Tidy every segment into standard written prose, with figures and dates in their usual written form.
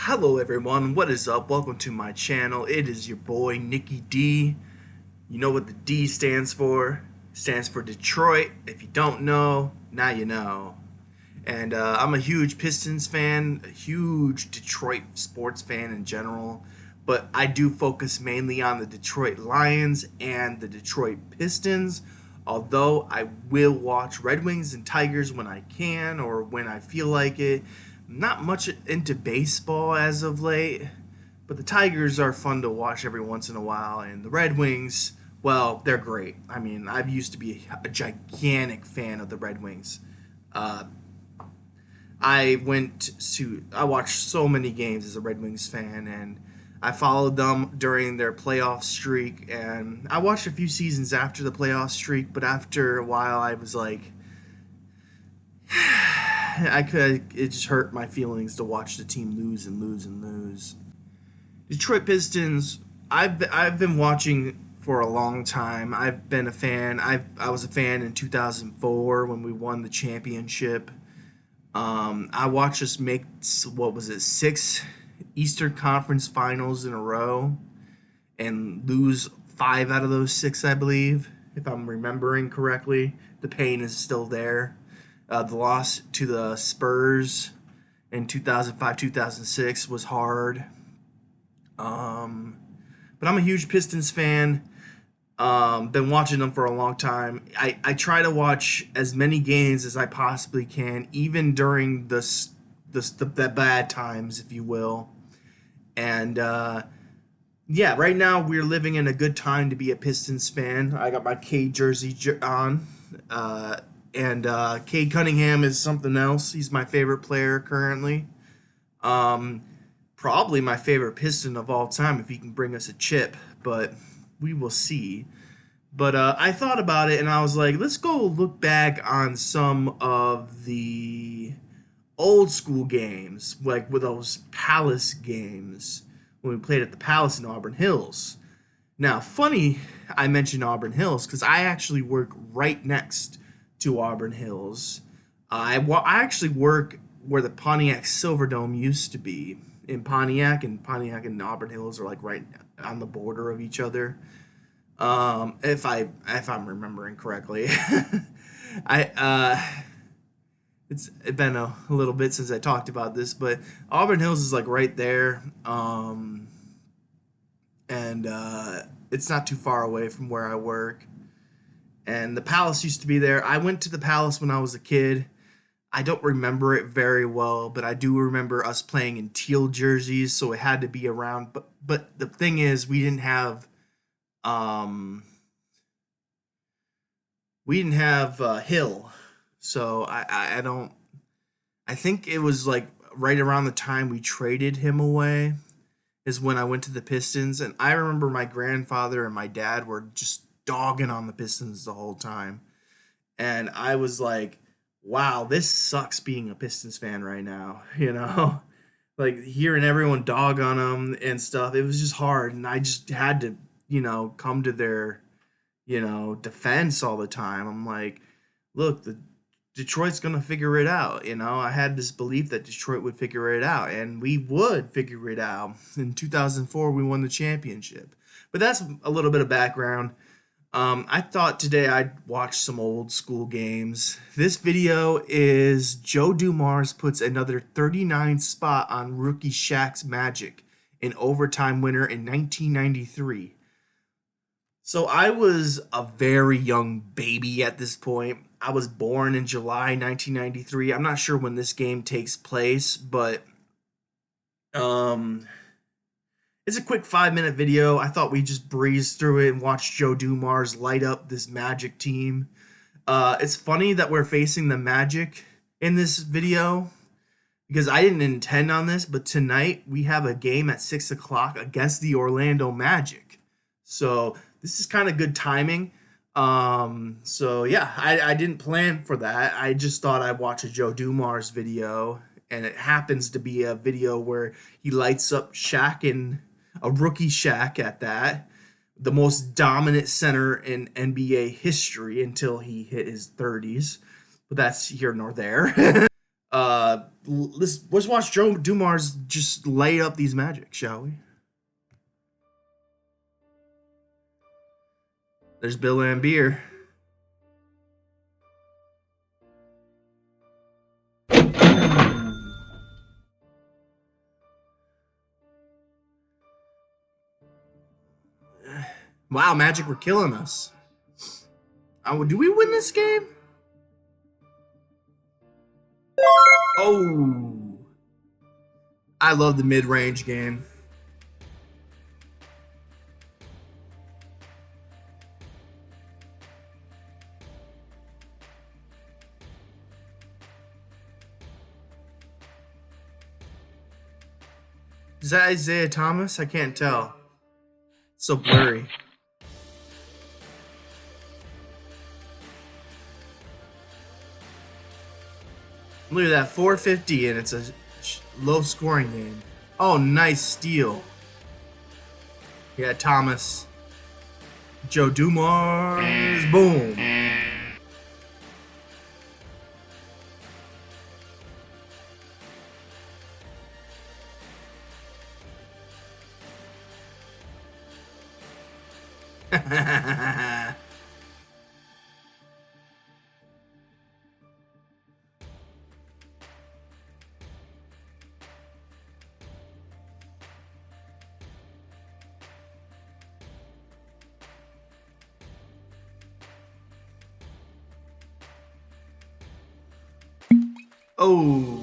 Hello everyone, what is up? Welcome to my channel. It is your boy Nicky D. You know what the D stands for? It stands for Detroit. If you don't know, now you know. And I'm a huge Pistons fan, a huge Detroit sports fan in general, but I do focus mainly on the Detroit Lions and the Detroit Pistons. Although I will watch Red Wings and Tigers when I can or when I feel like it. Not much into baseball as of late, but the Tigers are fun to watch every once in a while, and the Red Wings, well, they're great. I mean, I used to be a gigantic fan of the Red Wings. Uh, I watched so many games as a Red Wings fan, and I followed them during their playoff streak, and I watched a few seasons after the playoff streak, but after a while I was like, it just hurt my feelings to watch the team lose and lose and lose. Detroit Pistons, I've been watching for a long time. I've been a fan. I was a fan in 2004 when we won the championship. I watched us make, what was it, 6 Eastern Conference Finals in a row and lose 5 out of those 6, I believe, if I'm remembering correctly. The pain is still there. The loss to the Spurs in 2005-2006 was hard. But I'm a huge Pistons fan. Been watching them for a long time. I try to watch as many games as I possibly can, even during the bad times, if you will. And yeah, right now we're living in a good time to be a Pistons fan. I got my Cade jersey on. And Cade Cunningham is something else. He's my favorite player currently. Probably my favorite Piston of all time if he can bring us a chip, but we will see. But I thought about it and I was like, let's go look back on some of the old school games, like with those Palace games when we played at the Palace in Auburn Hills. Now, funny I mentioned Auburn Hills because I actually work right next to Auburn Hills. I actually work where the Pontiac Silverdome used to be in Pontiac, and Pontiac and Auburn Hills are like right on the border of each other. If I'm remembering correctly, it's been a little bit since I talked about this, but Auburn Hills is like right there, and it's not too far away from where I work. And the Palace used to be there. I went to the Palace when I was a kid. I don't remember it very well, but I do remember us playing in teal jerseys, so it had to be around. But the thing is, we didn't have Hill, so I think it was like right around the time we traded him away is when I went to the Pistons, and I remember my grandfather and my dad were just dogging on the Pistons the whole time. And I was like, wow, this sucks being a Pistons fan right now, you know? Like hearing everyone dog on them and stuff, it was just hard. And I just had to, come to their, defense all the time. I'm like, look, Detroit's going to figure it out. I had this belief that Detroit would figure it out, and we would figure it out. In 2004, we won the championship. But that's a little bit of background. I thought today I'd watch some old school games. This video is Joe Dumars puts another 39 spot on rookie Shaq's Magic, an overtime winner in 1993. So I was a very young baby at this point. I was born in July 1993. I'm not sure when this game takes place, but it's a quick 5-minute video. I thought we'd just breeze through it and watch Joe Dumars light up this Magic team. It's funny that we're facing the Magic in this video because I didn't intend on this, but tonight we have a game at 6 o'clock against the Orlando Magic. So this is kind of good timing. So yeah, I didn't plan for that. I just thought I'd watch a Joe Dumars video, and it happens to be a video where he lights up Shaq and a rookie Shaq at that, the most dominant center in NBA history until he hit his 30s, but that's here nor there. Let's watch Joe Dumars just lay up these Magic, shall we? There's Bill Lambier. Wow, Magic were killing us. Do we win this game? Oh, I love the mid-range game. Is that Isaiah Thomas? I can't tell. It's so blurry. Look at that, 450, and it's a low-scoring game. Oh, nice steal. Yeah, Thomas. Joe Dumars. Boom. Oh.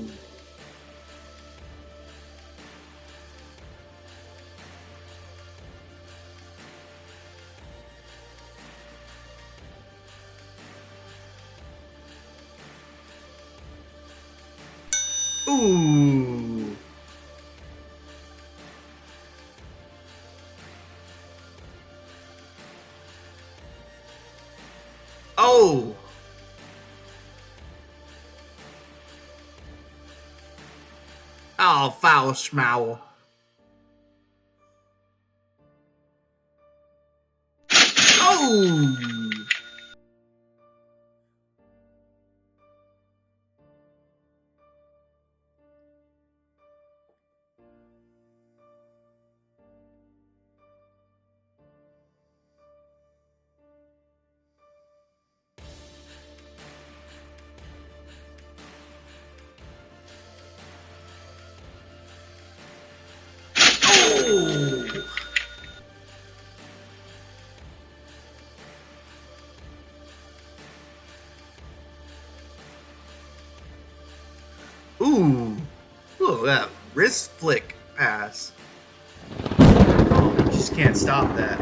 Ooh. Oh. Oh, foul schmowl. Oh. Ooh. Look at that wrist flick pass. Oh, you just can't stop that.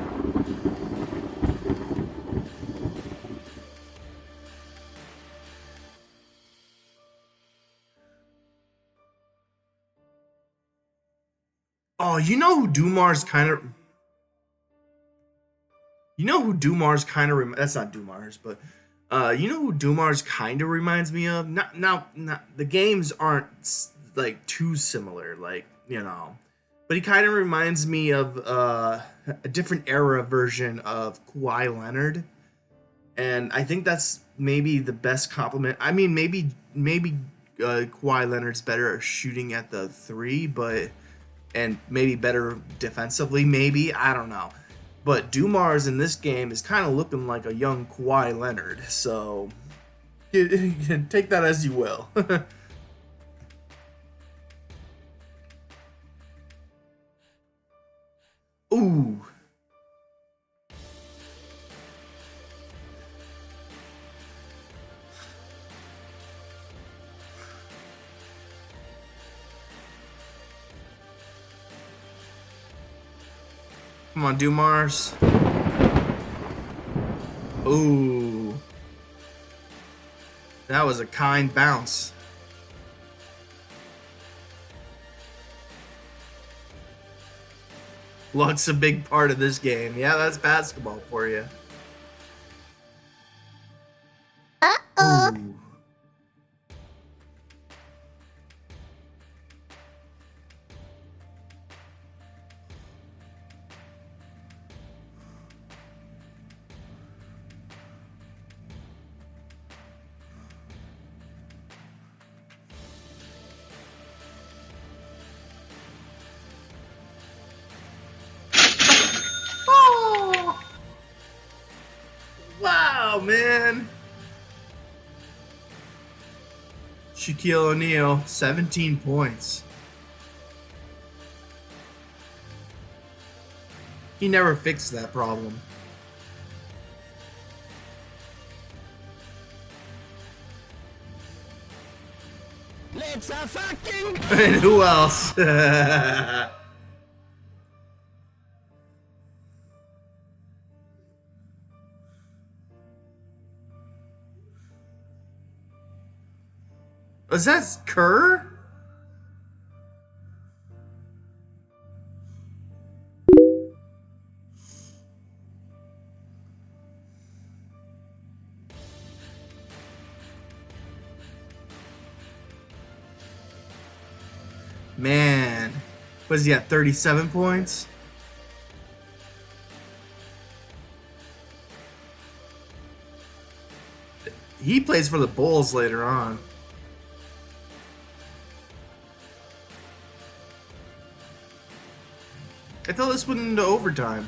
Oh, you know who Dumars kind of... You know who Dumars kind of... That's not Dumars, but... you know who Dumars kind of reminds me of? Not the games aren't like too similar, like, you know, but he kind of reminds me of a different era version of Kawhi Leonard, and I think that's maybe the best compliment. I mean, maybe Kawhi Leonard's better at shooting at the three, and maybe better defensively. Maybe, I don't know. But Dumars in this game is kind of looking like a young Kawhi Leonard, so you can take that as you will. Ooh. Come on, Dumars. Ooh. That was a kind bounce. Luck's a big part of this game. Yeah, that's basketball for you. Uh-oh. Ooh. Oh, man. Shaquille O'Neal, 17 points. He never fixed that problem. Let's a fucking... And who else? Was that Kerr? Man, was he at 37 points? He plays for the Bulls later on. I thought this went into overtime.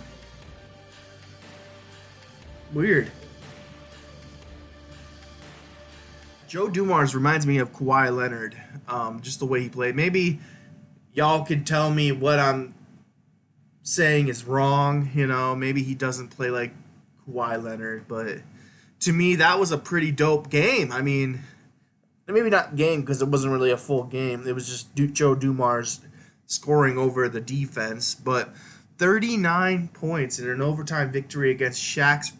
Weird. Joe Dumars reminds me of Kawhi Leonard, just the way he played. Maybe y'all could tell me what I'm saying is wrong. You know, maybe he doesn't play like Kawhi Leonard, but to me, that was a pretty dope game. I mean, maybe not game because it wasn't really a full game. It was just Joe Dumars scoring over the defense, but 39 points in an overtime victory against Shaq's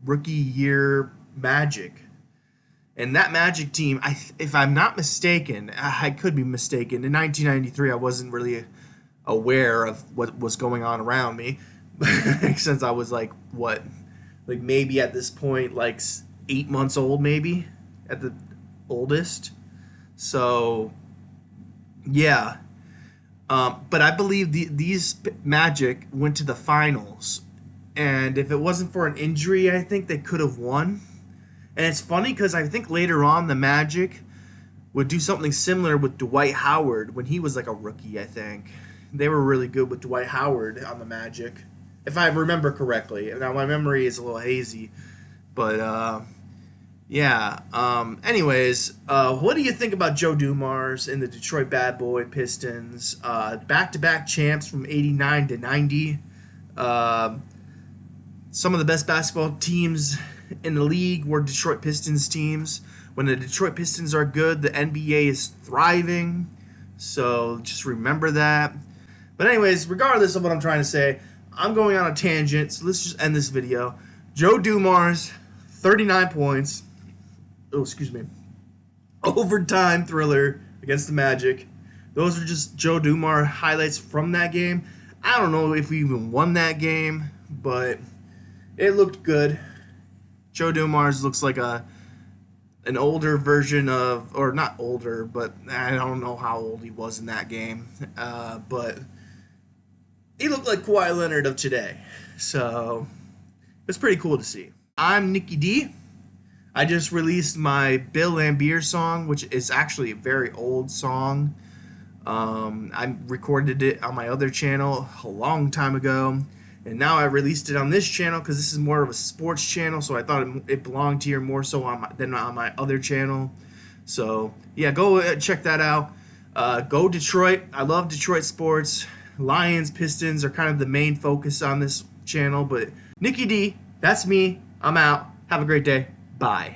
rookie year Magic. And that Magic team, if I'm not mistaken, I could be mistaken. In 1993, I wasn't really aware of what was going on around me, since I was like maybe at this point, like 8 months old, maybe at the oldest. So, yeah. But I believe these Magic went to the finals, and if it wasn't for an injury, I think they could have won. And it's funny because I think later on the Magic would do something similar with Dwight Howard when he was like a rookie, I think. They were really good with Dwight Howard on the Magic, if I remember correctly. Now, my memory is a little hazy, but yeah. Anyways, what do you think about Joe Dumars and the Detroit Bad Boy Pistons? Back-to-back champs from 89 to 90. Some of the best basketball teams in the league were Detroit Pistons teams. When the Detroit Pistons are good, the NBA is thriving. So just remember that. But anyways, regardless of what I'm trying to say, I'm going on a tangent, so let's just end this video. Joe Dumars, 39 points. Oh, excuse me. Overtime thriller against the Magic. Those are just Joe Dumars highlights from that game. I don't know if we even won that game, but it looked good. Joe Dumars looks like an older version of, or not older, but I don't know how old he was in that game. But he looked like Kawhi Leonard of today. So it's pretty cool to see. I'm Nicky D. I just released my Bill Lambier song, which is actually a very old song. I recorded it on my other channel a long time ago, and now I released it on this channel because this is more of a sports channel, so I thought it belonged here more so than on my other channel. So yeah, go check that out. Go Detroit. I love Detroit sports. Lions, Pistons are kind of the main focus on this channel, but Nicky D, that's me. I'm out. Have a great day. Bye.